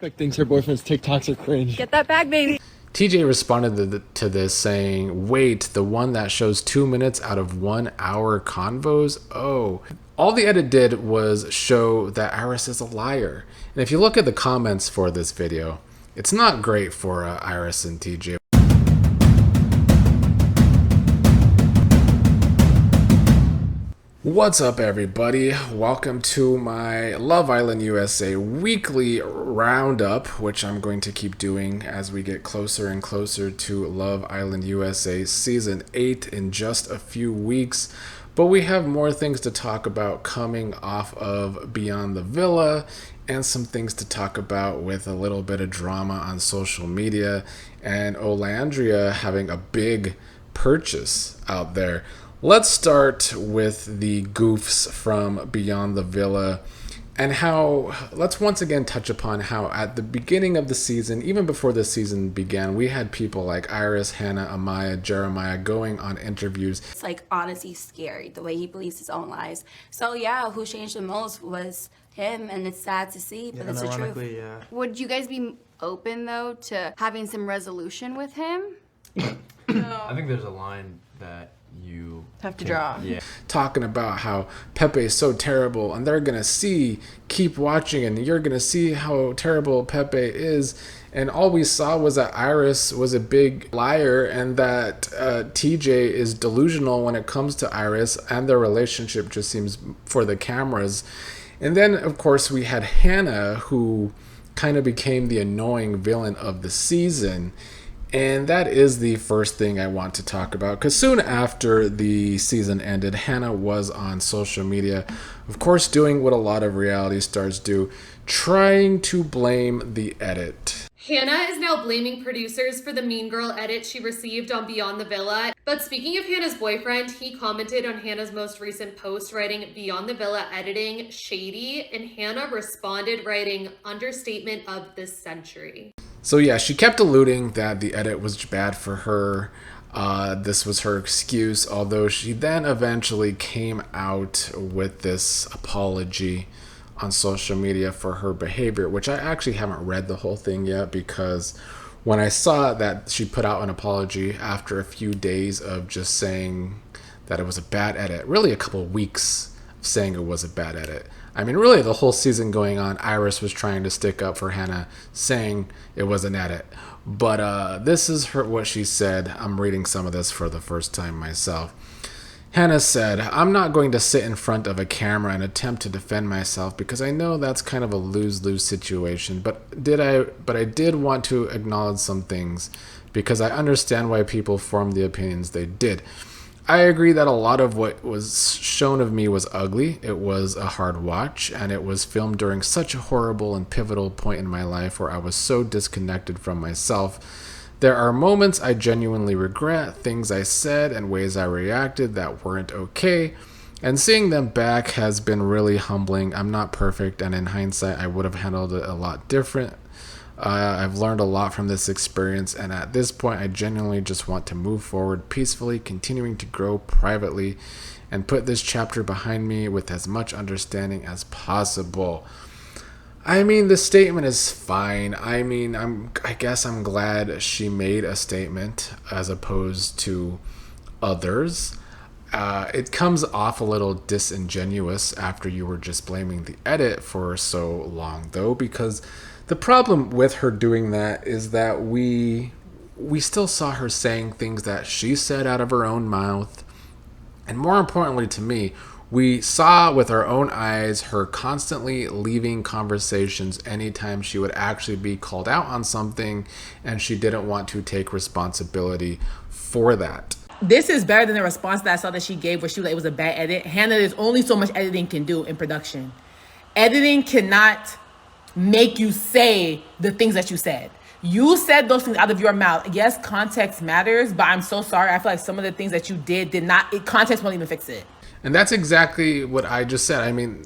Beck thinks her boyfriend's TikToks are cringe. Get that bag, baby. TJ responded to this saying, wait, the one that shows 2 minutes out of 1 hour convos? Oh. All the edit did was show that Iris is a liar. And if you look at the comments for this video, it's not great for Iris and TJ. What's up, everybody? Welcome to my Love Island USA weekly roundup, which I'm going to keep doing as we get closer and closer to Love Island USA Season 8 in just a few weeks. But we have more things to talk about coming off of Beyond the Villa and some things to talk about with a little bit of drama on social media and Olandria having a big purchase out there. Let's start with the goofs from Beyond the Villa and let's once again touch upon how at the beginning of the season, even before the season began, we had people like Iris, Hannah, Amaya, Jeremiah going on interviews. It's like honestly scary the way he believes his own lies. So yeah, who changed the most was him, and it's sad to see, but it's the truth. Yeah. Would you guys be open, though, to having some resolution with him? I think there's a line that you Have to draw. Yeah. Talking about how Pepe is so terrible and they're gonna keep watching and you're gonna see how terrible Pepe is, and all we saw was that Iris was a big liar and that TJ is delusional when it comes to Iris, and their relationship just seems for the cameras. And then of course we had Hannah, who kind of became the annoying villain of the season. And that is the first thing I want to talk about, because soon after the season ended, Hannah was on social media, of course doing what a lot of reality stars do, trying to blame the edit. Hannah is now blaming producers for the Mean Girl edit she received on Beyond the Villa. But speaking of Hannah's boyfriend, he commented on Hannah's most recent post writing Beyond the Villa editing shady, and Hannah responded writing understatement of the century. So yeah, she kept alluding that the edit was bad for her. This was her excuse, although she then eventually came out with this apology on social media for her behavior, which I actually haven't read the whole thing yet, because when I saw that she put out an apology after a few days of just saying that it was a bad edit, really a couple of weeks of saying it was a bad edit. I mean, really, the whole season going on, Iris was trying to stick up for Hannah, saying it was an edit. But this is what she said. I'm reading some of this for the first time myself. Hannah said, "I'm not going to sit in front of a camera and attempt to defend myself because I know that's kind of a lose-lose situation. But I did want to acknowledge some things because I understand why people formed the opinions they did. I agree that a lot of what was shown of me was ugly. It was a hard watch, and it was filmed during such a horrible and pivotal point in my life where I was so disconnected from myself. There are moments I genuinely regret, things I said and ways I reacted that weren't okay, and seeing them back has been really humbling. I'm not perfect, and in hindsight, I would have handled it a lot different. I've learned a lot from this experience, and at this point I genuinely just want to move forward peacefully, continuing to grow privately and put this chapter behind me with as much understanding as possible." I mean, the statement is fine. I mean, I guess I'm glad she made a statement as opposed to others. It comes off a little disingenuous after you were just blaming the edit for so long, though, because the problem with her doing that is that we still saw her saying things that she said out of her own mouth. And more importantly to me, we saw with our own eyes her constantly leaving conversations anytime she would actually be called out on something, and she didn't want to take responsibility for that. This is better than the response that I saw that she gave where she was like, it was a bad edit. Hannah, there's only so much editing can do in production. Editing cannot make you say the things that you said. You said those things out of your mouth. Yes, context matters, but I'm so sorry. I feel like some of the things that you did not, context won't even fix it. And that's exactly what I just said. I mean,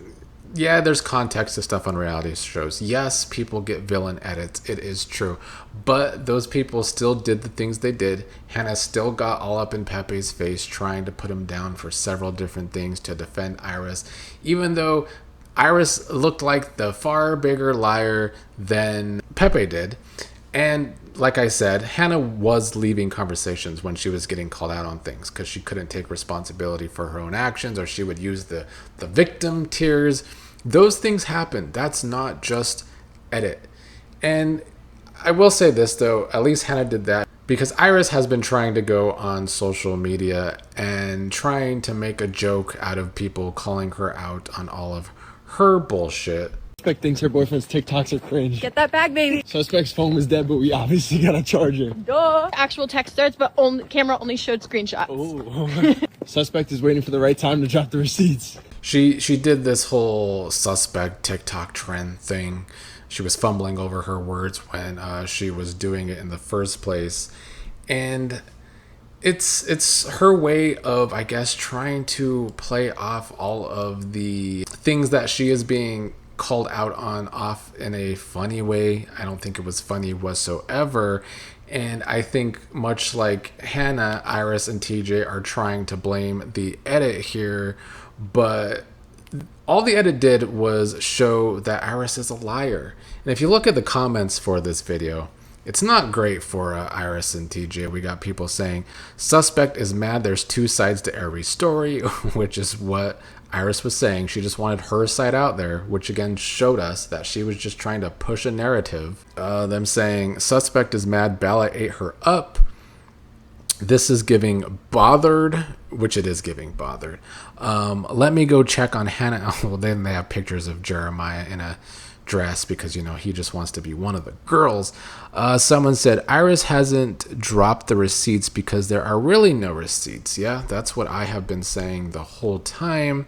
yeah, there's context to stuff on reality shows. Yes, people get villain edits. It is true. But those people still did the things they did. Hannah still got all up in Pepe's face trying to put him down for several different things to defend Iris. Even though Iris looked like the far bigger liar than Pepe did. And like I said, Hannah was leaving conversations when she was getting called out on things because she couldn't take responsibility for her own actions, or she would use the victim tears. Those things happen. That's not just edit. And I will say this, though, at least Hannah did that because Iris has been trying to go on social media and trying to make a joke out of people calling her out on all of her bullshit. Suspect thinks her boyfriend's TikToks are cringe. Get that bag, baby. Suspect's phone was dead, but we obviously got a charger. Duh. Actual text starts, but camera only showed screenshots. Oh. Suspect is waiting for the right time to drop the receipts. She did this whole suspect TikTok trend thing. She was fumbling over her words when she was doing it in the first place. And it's her way of, I guess, trying to play off all of the things that she is being called out on off in a funny way. I don't think it was funny whatsoever. And I think much like Hannah, Iris, and TJ are trying to blame the edit here, but all the edit did was show that Iris is a liar. And if you look at the comments for this video, it's not great for Iris and TJ. We got people saying, suspect is mad there's two sides to every story, which is what Iris was saying. She just wanted her side out there, which again showed us that she was just trying to push a narrative. Them saying, suspect is mad Bella ate her up. This is giving bothered, which it is giving bothered. Let me go check on Hannah. Well, then they have pictures of Jeremiah in a dress because, you know, he just wants to be one of the girls. Someone said, Iris hasn't dropped the receipts because there are really no receipts. Yeah, that's what I have been saying the whole time.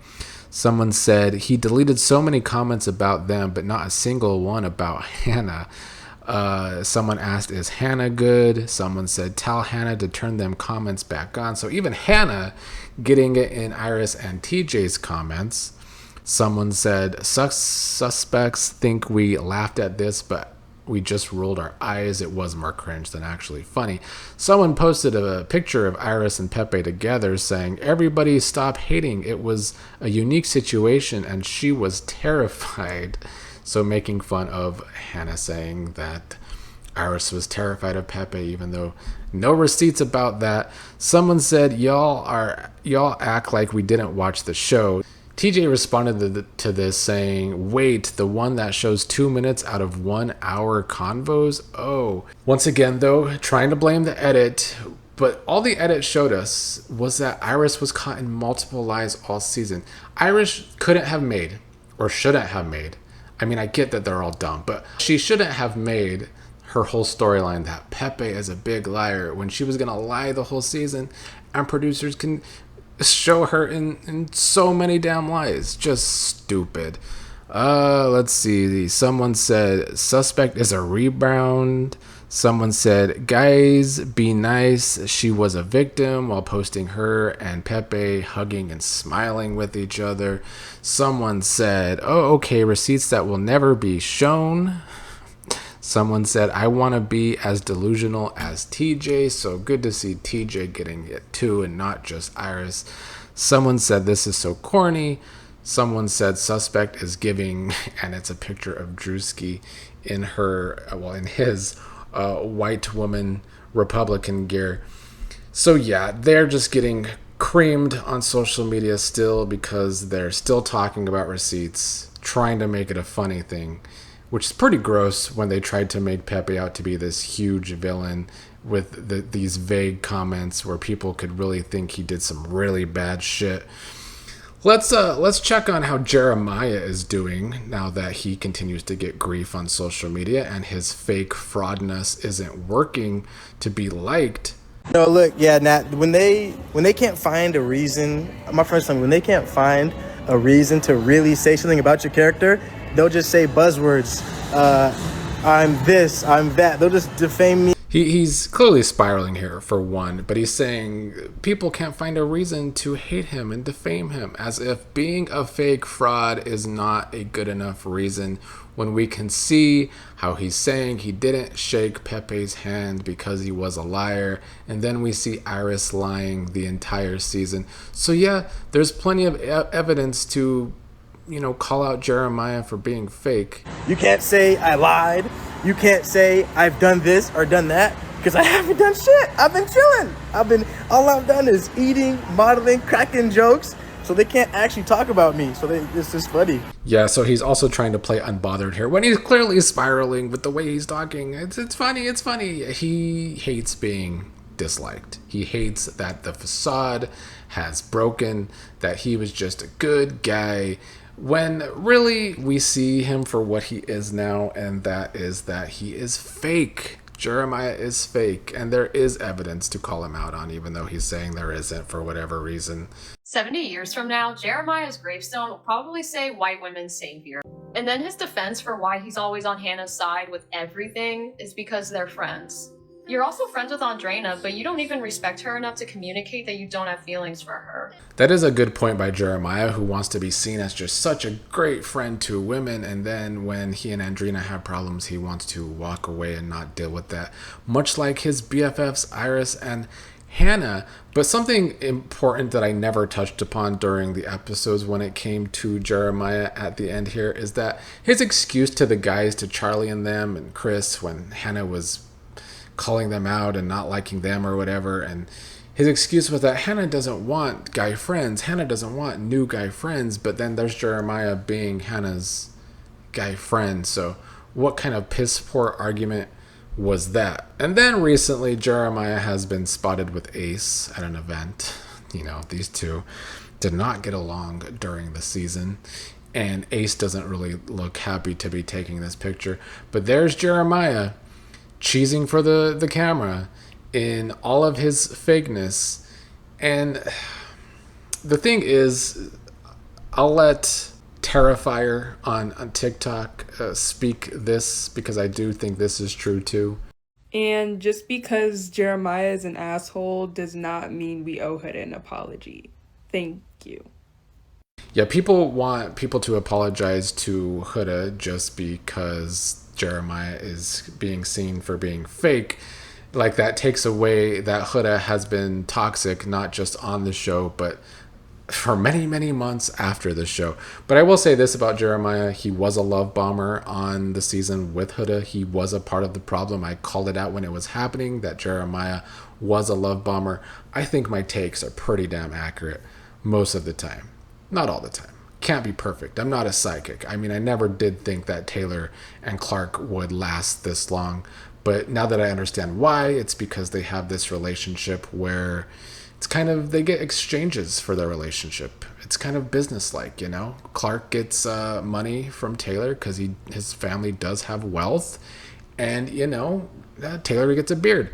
Someone said, he deleted so many comments about them, but not a single one about Hannah. Someone asked, is Hannah good? Someone said, tell Hannah to turn them comments back on. So even Hannah getting it in Iris and TJ's comments. Someone said, suspects think we laughed at this, but we just rolled our eyes. It was more cringe than actually funny. Someone posted a picture of Iris and Pepe together saying, everybody stop hating. It was a unique situation and she was terrified. So making fun of Hannah saying that Iris was terrified of Pepe, even though no receipts about that. Someone said, y'all act like we didn't watch the show. TJ responded to this saying, wait, the one that shows 2 minutes out of 1 hour convos? Oh. Once again, though, trying to blame the edit, but all the edit showed us was that Iris was caught in multiple lies all season. Iris couldn't have made, or shouldn't have made, I mean, I get that they're all dumb, but she shouldn't have made her whole storyline that Pepe is a big liar when she was going to lie the whole season, and producers can show her in so many damn lies. Just stupid. Let's see. Someone said suspect is a rebound. Someone said, guys, be nice. She was a victim, while posting her and Pepe hugging and smiling with each other. Someone said, oh, okay, receipts that will never be shown. Someone said, I want to be as delusional as TJ. So good to see TJ getting it too and not just Iris. Someone said, this is so corny. Someone said suspect is giving, and it's a picture of Drewski in his white woman Republican gear. So yeah, they're just getting creamed on social media still because they're still talking about receipts, trying to make it a funny thing, which is pretty gross when they tried to make Pepe out to be this huge villain with these vague comments where people could really think he did some really bad shit. Let's check on how Jeremiah is doing now that he continues to get grief on social media and his fake fraudness isn't working to be liked. No, look, yeah, Nat, when they can't find a reason, my friends tell me, when they can't find a reason to really say something about your character, they'll just say buzzwords. I'm this, I'm that. They'll just defame me. He's clearly spiraling here, for one, but he's saying people can't find a reason to hate him and defame him, as if being a fake fraud is not a good enough reason, when we can see how he's saying he didn't shake Pepe's hand because he was a liar, and then we see Iris lying the entire season. So yeah, there's plenty of evidence to call out Jeremiah for being fake. You can't say I lied. You can't say I've done this or done that, because I haven't done shit. I've been chilling. All I've done is eating, modeling, cracking jokes. So they can't actually talk about me. So it's just funny. Yeah, so he's also trying to play unbothered here when he's clearly spiraling with the way he's talking. It's funny. It's funny. He hates being disliked. He hates that the facade has broken, that he was just a good guy, when really we see him for what he is now, and that is that he is fake. Jeremiah is fake, and there is evidence to call him out on, even though he's saying there isn't for whatever reason. 70 years from now, Jeremiah's gravestone will probably say white women's savior. And then his defense for why he's always on Hannah's side with everything is because they're friends. You're also friends with Andrena, but you don't even respect her enough to communicate that you don't have feelings for her. That is a good point by Jeremiah, who wants to be seen as just such a great friend to women, and then when he and Andrena have problems, he wants to walk away and not deal with that. Much like his BFFs Iris and Hannah. But something important that I never touched upon during the episodes when it came to Jeremiah at the end here is that his excuse to the guys, to Charlie and them and Chris, when Hannah was calling them out and not liking them or whatever, and his excuse was that Hannah doesn't want guy friends, Hannah doesn't want new guy friends, but then there's Jeremiah being Hannah's guy friend. So what kind of piss poor argument was that? And then recently Jeremiah has been spotted with Ace at an event. These two did not get along during the season, and Ace doesn't really look happy to be taking this picture, but there's Jeremiah cheesing for the camera in all of his fakeness. And the thing is, I'll let Terrifier on TikTok speak this, because I do think this is true too. And just because Jeremiah is an asshole does not mean we owe her an apology. Thank you. Yeah, people want people to apologize to Huda just because Jeremiah is being seen for being fake. Like, that takes away that Huda has been toxic, not just on the show, but for many, many months after the show. But I will say this about Jeremiah: he was a love bomber on the season with Huda. He was a part of the problem. I called it out when it was happening, that Jeremiah was a love bomber. I think my takes are pretty damn accurate most of the time. Not all the time. Can't be perfect. I'm not a psychic. I never did think that Taylor and Clark would last this long. But now that I understand why, it's because they have this relationship where it's kind of, they get exchanges for their relationship. It's kind of business-like, Clark gets money from Taylor because his family does have wealth. And, Taylor gets a beard.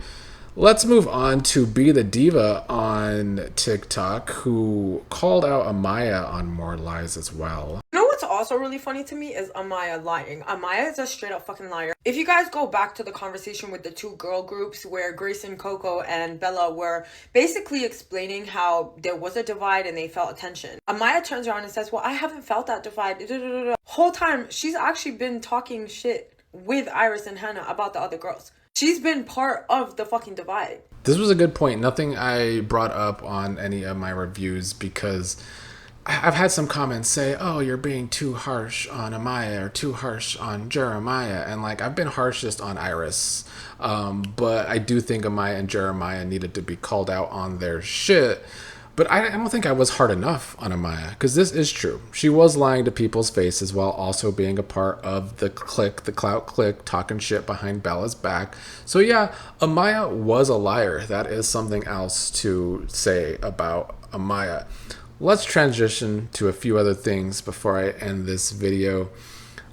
Let's move on to Be the Diva on TikTok, who called out Amaya on more lies as well. You know what's also really funny to me is Amaya lying. Amaya is a straight up fucking liar. If you guys go back to the conversation with the two girl groups where Grayson, Coco, and Bella were basically explaining how there was a divide and they felt attention, Amaya turns around and says, well, I haven't felt that divide. Whole time, she's actually been talking shit with Iris and Hannah about the other girls. She's been part of the fucking divide. This was a good point. Nothing I brought up on any of my reviews, because I've had some comments say, oh, you're being too harsh on Amaya or too harsh on Jeremiah. And I've been harsh just on Iris. But I do think Amaya and Jeremiah needed to be called out on their shit. But I don't think I was hard enough on Amaya, because this is true. She was lying to people's faces while also being a part of the clique, the clout clique, talking shit behind Bella's back. So yeah, Amaya was a liar. That is something else to say about Amaya. Let's transition to a few other things before I end this video.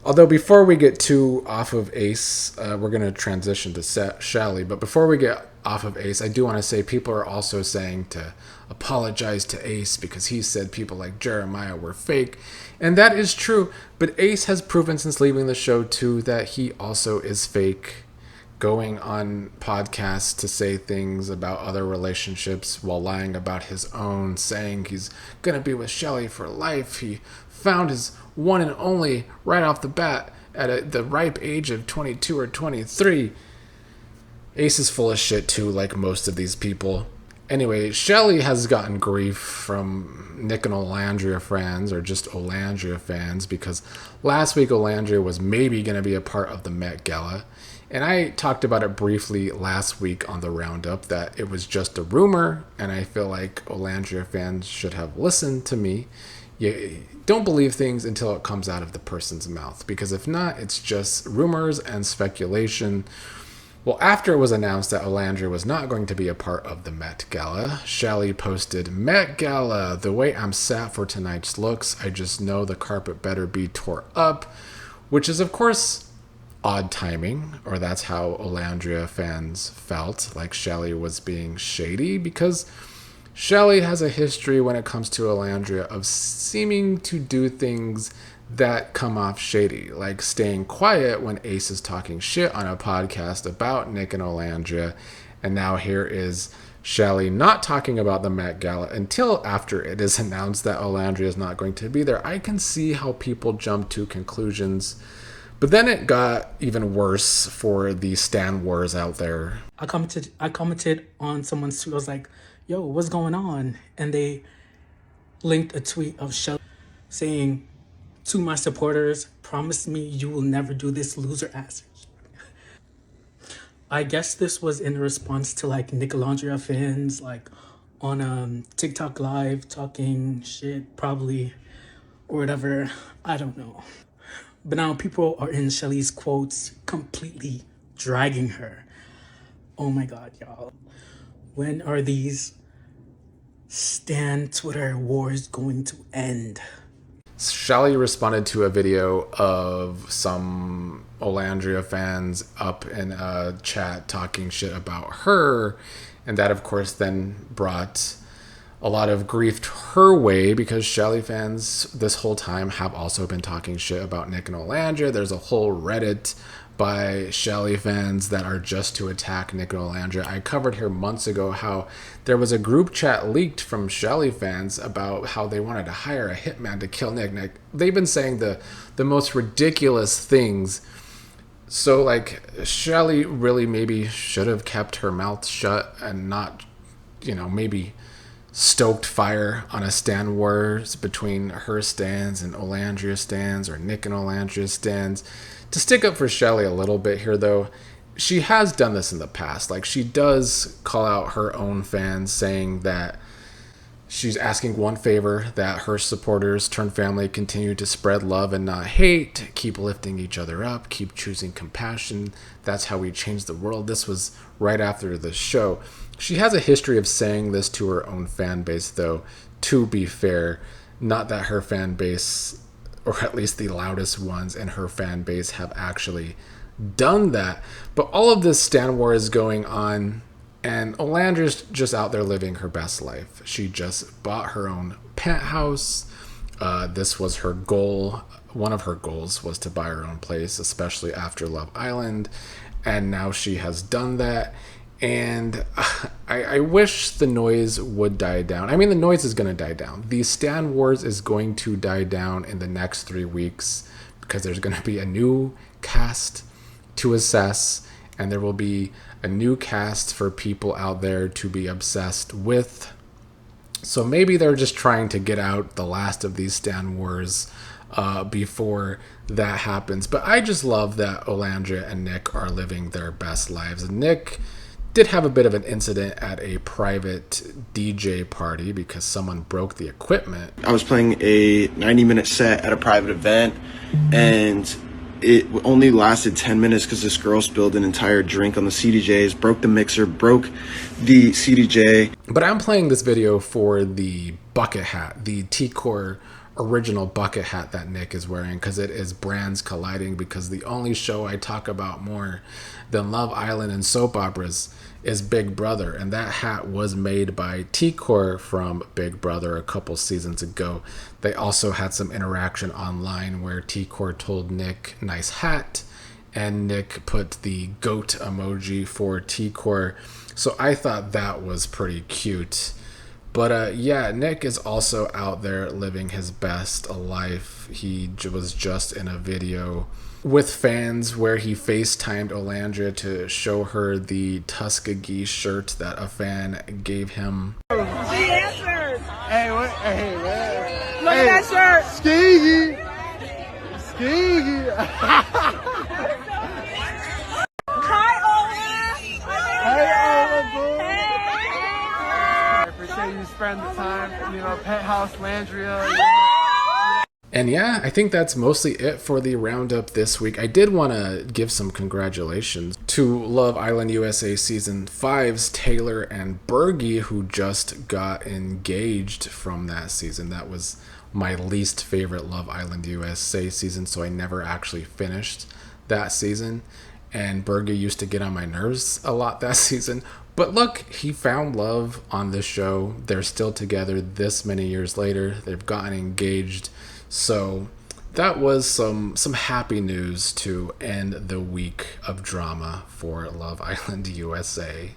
Although before we get too off of Ace, we're going to transition to Chelley. But before we get off of Ace, I do want to say people are also saying to apologize to Ace because he said people like Jeremiah were fake. And that is true. But Ace has proven since leaving the show too that he also is fake, going on podcasts to say things about other relationships while lying about his own, saying he's going to be with Chelley for life. He found his one and only right off the bat at the ripe age of 22 or 23. Ace is full of shit too, like most of these people. Anyway, Chelley has gotten grief from Nick and Olandria fans, or just Olandria fans, because last week Olandria was maybe going to be a part of the Met Gala. And I talked about it briefly last week on the roundup that it was just a rumor, and I feel like Olandria fans should have listened to me. You don't believe things until it comes out of the person's mouth, because if not, it's just rumors and speculation. Well, after it was announced that Olandria was not going to be a part of the Met Gala, Chelley posted, "Met Gala, the way I'm sat for tonight's looks, I just know the carpet better be tore up," which is, of course, odd timing, or that's how Olandria fans felt, like Chelley was being shady, because Chelley has a history when it comes to Olandria of seeming to do things that come off shady, like staying quiet when Ace is talking shit on a podcast about Nick and Olandria, and now here is Chelley not talking about the Met Gala until after it is announced that Olandria is not going to be there. I can see how people jump to conclusions, but then it got even worse for the Stan Wars out there. I commented on someone's tweet. I was like, "Yo, what's going on?" And they linked a tweet of Chelley saying, "To my supporters, promise me you will never do this loser ass." I guess this was in response to like Nick Olandria fans like on TikTok live talking shit probably or whatever. I don't know. But now people are in Chelley's quotes completely dragging her. Oh my god, y'all. When are these Stan Twitter wars going to end? Chelley responded to a video of some Olandria fans up in a chat talking shit about her, and that of course then brought a lot of grief her way, because Chelley fans this whole time have also been talking shit about Nick and Olandria. There's a whole Reddit by Chelley fans that are just to attack Nick and Olandria. I covered here months ago how there was a group chat leaked from Chelley fans about how they wanted to hire a hitman to kill Nick. They've been saying the most ridiculous things. So like Chelley really maybe should have kept her mouth shut and not, maybe stoked fire on a Stan Wars between her stands and Olandria stands, or Nick and Olandria stands. To stick up for Chelley a little bit here, though, she has done this in the past. Like, she does call out her own fans, saying that she's asking one favor, that her supporters turn family continue to spread love and not hate, keep lifting each other up, keep choosing compassion. That's how we change the world. This was right after the show. She has a history of saying this to her own fan base, though, to be fair. Not that her fan base, or at least the loudest ones in her fan base, have actually done that. But all of this Stan War is going on, and Olandria's just out there living her best life. She just bought her own penthouse. This was her goal. One of her goals was to buy her own place, especially after Love Island. And now she has done that. And I wish the noise would die down. I mean, the noise is going to die down. The Stan Wars is going to die down in the next 3 weeks, because there's going to be a new cast to assess, and there will be a new cast for people out there to be obsessed with. So maybe they're just trying to get out the last of these Stan Wars before that happens. But I just love that Olandria and Nick are living their best lives. And Nick did have a bit of an incident at a private DJ party because someone broke the equipment. I was playing a 90-minute set at a private event, and it only lasted 10 minutes because this girl spilled an entire drink on the CDJs, broke the mixer, broke the CDJ. But I'm playing this video for the bucket hat, the T-Core original bucket hat that Nick is wearing, because it is brands colliding, because the only show I talk about more than Love Island and soap operas is Big Brother, and that hat was made by T-Core from Big Brother a couple seasons ago. They also had some interaction online where T-Core told Nick, "Nice hat," and Nick put the goat emoji for T-Core. So I thought that was pretty cute. But yeah, Nick is also out there living his best life. He was just in a video with fans where he FaceTimed Olandria to show her the Tuskegee shirt that a fan gave him. She answered. Hey, what? Hey, man. Look at that shirt. Skeggy. Skeggy. Hi, Ola. Hey, Ola, boo. I appreciate you spending the time, penthouse Landria. And yeah, I think that's mostly it for the roundup this week. I did want to give some congratulations to Love Island USA Season 5's Taylor and Bergie, who just got engaged from that season. That was my least favorite Love Island USA season, so I never actually finished that season. And Bergie used to get on my nerves a lot that season. But look, he found love on this show. They're still together this many years later. They've gotten engaged. So that was some happy news to end the week of drama for Love Island USA.